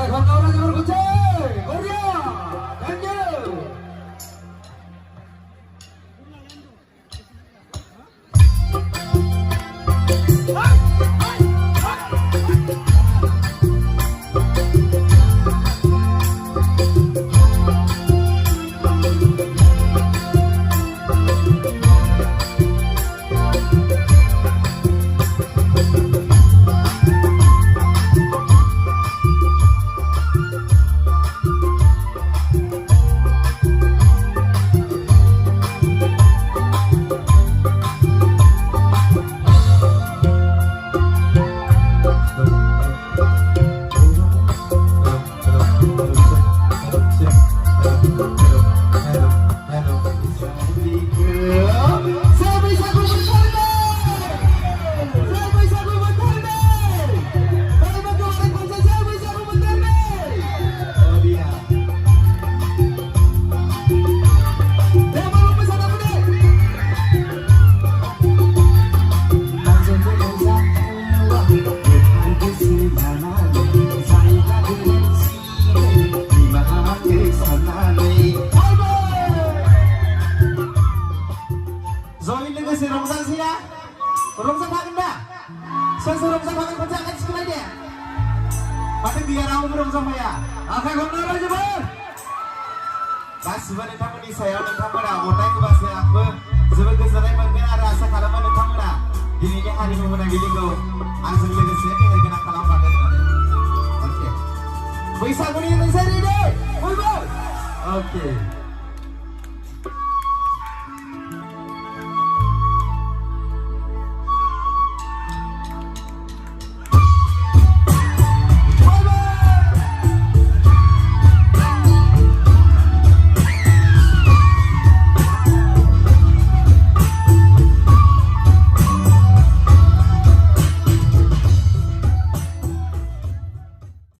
Oke, kawan-kawan yang berkucing, Korea, thank you. गासिबो नोंथांमोननि सायाव नोंथांमोना अननाय होबासो आंबो जोबोद गोजोननाय मोनगोन आरो आसा खालामो नोंथांमोना दिनैनि हारिमु मोनाबिलिखौ आंजों लोगोसे मेहेरगोनां खालामफागोन होननानै। अके बैसागुनि नोंसोर रेडि बयबो? अके